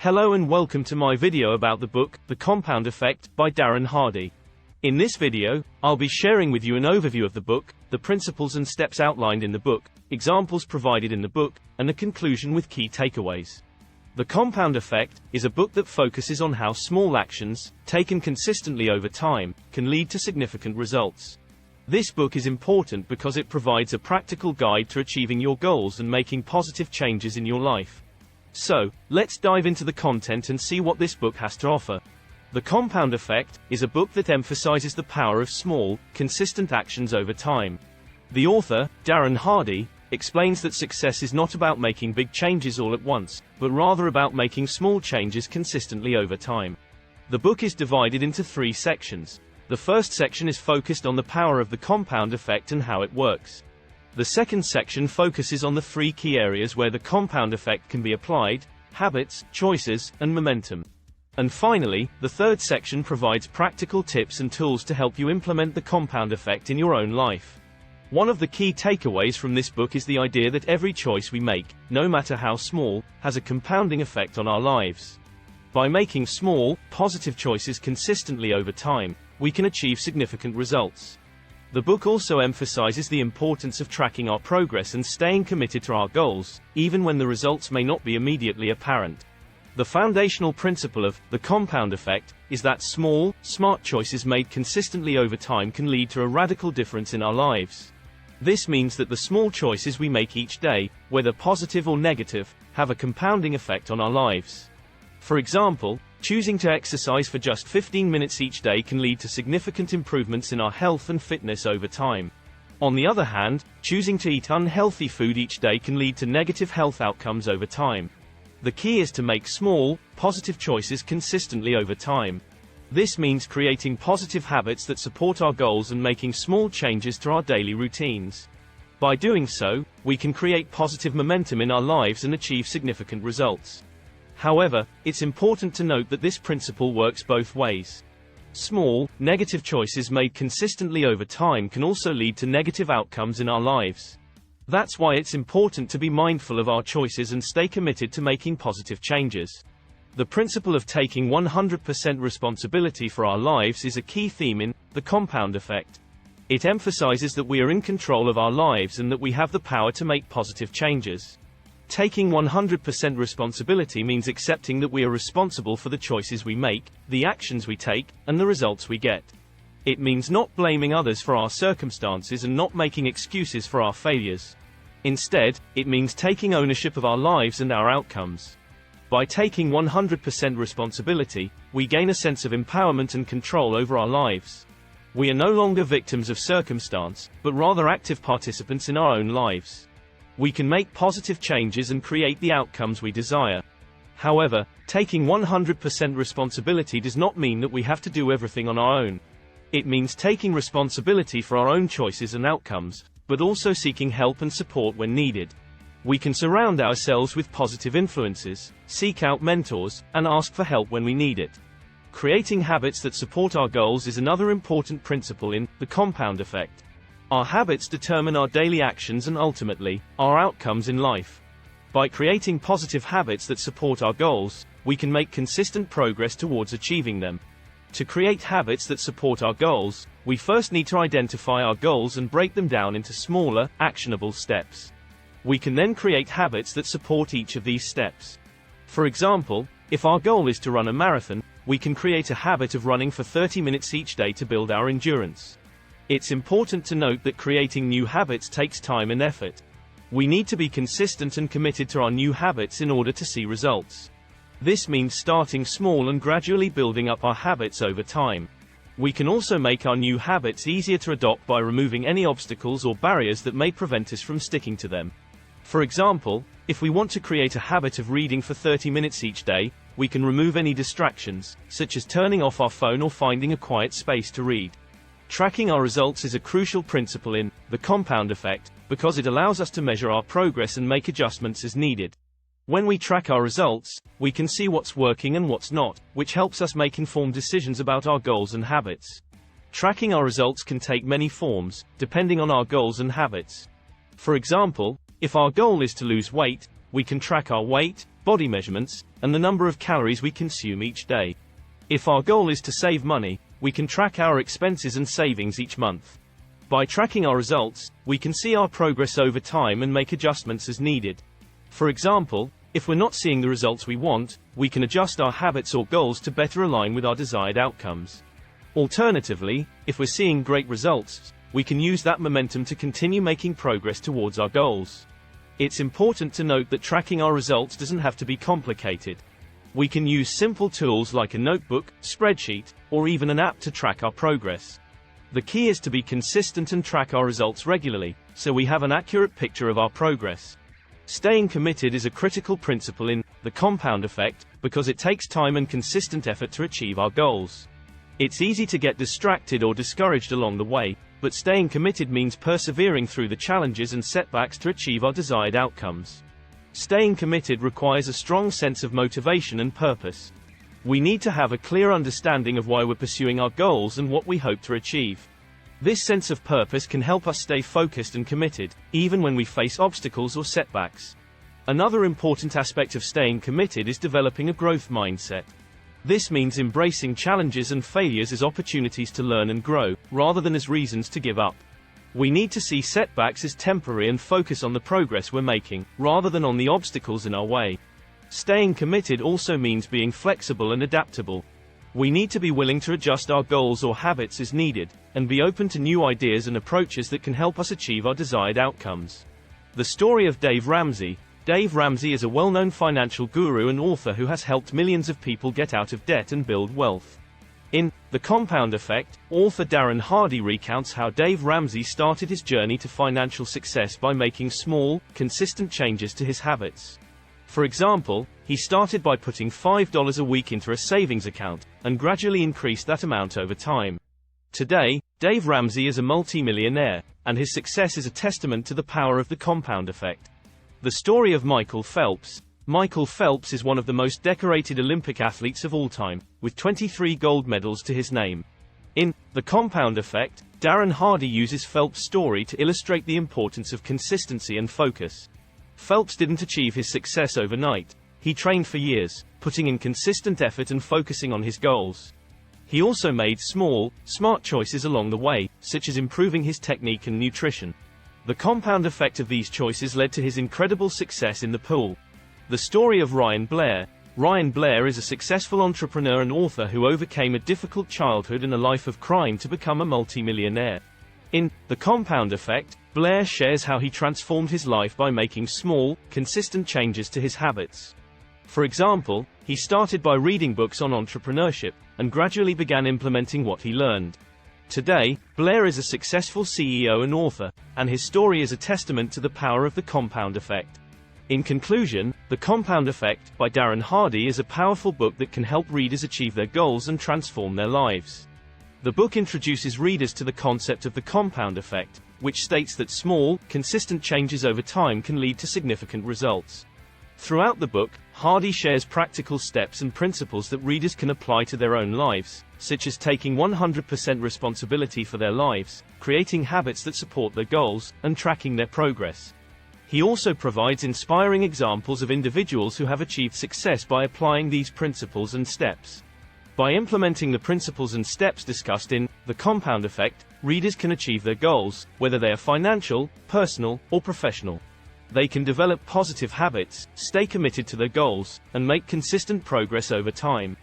Hello and welcome to my video about the book, The Compound Effect, by Darren Hardy. In this video, I'll be sharing with you an overview of the book, the principles and steps outlined in the book, examples provided in the book, and a conclusion with key takeaways. The Compound Effect is a book that focuses on how small actions, taken consistently over time, can lead to significant results. This book is important because it provides a practical guide to achieving your goals and making positive changes in your life. So, let's dive into the content and see what this book has to offer. The Compound Effect is a book that emphasizes the power of small, consistent actions over time. The author, Darren Hardy, explains that success is not about making big changes all at once, but rather about making small changes consistently over time. The book is divided into 3 sections. The first section is focused on the power of the compound effect and how it works. The second section focuses on the 3 key areas where the compound effect can be applied: habits, choices, and momentum. And finally, the third section provides practical tips and tools to help you implement the compound effect in your own life. One of the key takeaways from this book is the idea that every choice we make, no matter how small, has a compounding effect on our lives. By making small, positive choices consistently over time, we can achieve significant results. The book also emphasizes the importance of tracking our progress and staying committed to our goals, even when the results may not be immediately apparent. The foundational principle of the compound effect is that small, smart choices made consistently over time can lead to a radical difference in our lives. This means that the small choices we make each day, whether positive or negative, have a compounding effect on our lives. For example, choosing to exercise for just 15 minutes each day can lead to significant improvements in our health and fitness over time. On the other hand, choosing to eat unhealthy food each day can lead to negative health outcomes over time. The key is to make small, positive choices consistently over time. This means creating positive habits that support our goals and making small changes to our daily routines. By doing so, we can create positive momentum in our lives and achieve significant results. However, it's important to note that this principle works both ways. Small, negative choices made consistently over time can also lead to negative outcomes in our lives. That's why it's important to be mindful of our choices and stay committed to making positive changes. The principle of taking 100% responsibility for our lives is a key theme in The Compound Effect. It emphasizes that we are in control of our lives and that we have the power to make positive changes. Taking 100% responsibility means accepting that we are responsible for the choices we make, the actions we take, and the results we get. It means not blaming others for our circumstances and not making excuses for our failures. Instead, it means taking ownership of our lives and our outcomes. By taking 100% responsibility, we gain a sense of empowerment and control over our lives. We are no longer victims of circumstance, but rather active participants in our own lives. We can make positive changes and create the outcomes we desire. However, taking 100% responsibility does not mean that we have to do everything on our own. It means taking responsibility for our own choices and outcomes, but also seeking help and support when needed. We can surround ourselves with positive influences, seek out mentors, and ask for help when we need it. Creating habits that support our goals is another important principle in The Compound Effect. Our habits determine our daily actions and ultimately, our outcomes in life. By creating positive habits that support our goals, we can make consistent progress towards achieving them. To create habits that support our goals, we first need to identify our goals and break them down into smaller, actionable steps. We can then create habits that support each of these steps. For example, if our goal is to run a marathon, we can create a habit of running for 30 minutes each day to build our endurance. It's important to note that creating new habits takes time and effort. We need to be consistent and committed to our new habits in order to see results. This means starting small and gradually building up our habits over time. We can also make our new habits easier to adopt by removing any obstacles or barriers that may prevent us from sticking to them. For example, if we want to create a habit of reading for 30 minutes each day, we can remove any distractions, such as turning off our phone or finding a quiet space to read. Tracking our results is a crucial principle in The Compound Effect, because it allows us to measure our progress and make adjustments as needed. When we track our results, we can see what's working and what's not, which helps us make informed decisions about our goals and habits. Tracking our results can take many forms, depending on our goals and habits. For example, if our goal is to lose weight, we can track our weight, body measurements, and the number of calories we consume each day. If our goal is to save money, we can track our expenses and savings each month. By tracking our results, we can see our progress over time and make adjustments as needed. For example, if we're not seeing the results we want, we can adjust our habits or goals to better align with our desired outcomes. Alternatively, if we're seeing great results, we can use that momentum to continue making progress towards our goals. It's important to note that tracking our results doesn't have to be complicated. We can use simple tools like a notebook, spreadsheet, or even an app to track our progress. The key is to be consistent and track our results regularly, so we have an accurate picture of our progress. Staying committed is a critical principle in the compound effect, because it takes time and consistent effort to achieve our goals. It's easy to get distracted or discouraged along the way, but staying committed means persevering through the challenges and setbacks to achieve our desired outcomes. Staying committed requires a strong sense of motivation and purpose. We need to have a clear understanding of why we're pursuing our goals and what we hope to achieve. This sense of purpose can help us stay focused and committed, even when we face obstacles or setbacks. Another important aspect of staying committed is developing a growth mindset. This means embracing challenges and failures as opportunities to learn and grow, rather than as reasons to give up. We need to see setbacks as temporary and focus on the progress we're making, rather than on the obstacles in our way. Staying committed also means being flexible and adaptable. We need to be willing to adjust our goals or habits as needed, and be open to new ideas and approaches that can help us achieve our desired outcomes. The story of Dave Ramsey. Dave Ramsey is a well-known financial guru and author who has helped millions of people get out of debt and build wealth. In The Compound Effect, author Darren Hardy recounts how Dave Ramsey started his journey to financial success by making small, consistent changes to his habits. For example, he started by putting $5 a week into a savings account, and gradually increased that amount over time. Today, Dave Ramsey is a multi-millionaire, and his success is a testament to the power of the compound effect. The story of Michael Phelps. Michael Phelps is one of the most decorated Olympic athletes of all time, with 23 gold medals to his name. In The Compound Effect, Darren Hardy uses Phelps' story to illustrate the importance of consistency and focus. Phelps didn't achieve his success overnight. He trained for years, putting in consistent effort and focusing on his goals. He also made small, smart choices along the way, such as improving his technique and nutrition. The compound effect of these choices led to his incredible success in the pool. The story of Ryan Blair. Ryan Blair is a successful entrepreneur and author who overcame a difficult childhood and a life of crime to become a multi-millionaire. In The Compound Effect, Blair shares how he transformed his life by making small, consistent changes to his habits. For example, he started by reading books on entrepreneurship, and gradually began implementing what he learned. Today, Blair is a successful CEO and author, and his story is a testament to the power of the compound effect. In conclusion, The Compound Effect, by Darren Hardy, is a powerful book that can help readers achieve their goals and transform their lives. The book introduces readers to the concept of the compound effect, which states that small, consistent changes over time can lead to significant results. Throughout the book, Hardy shares practical steps and principles that readers can apply to their own lives, such as taking 100% responsibility for their lives, creating habits that support their goals, and tracking their progress. He also provides inspiring examples of individuals who have achieved success by applying these principles and steps. By implementing the principles and steps discussed in The Compound Effect, readers can achieve their goals, whether they are financial, personal, or professional. They can develop positive habits, stay committed to their goals, and make consistent progress over time.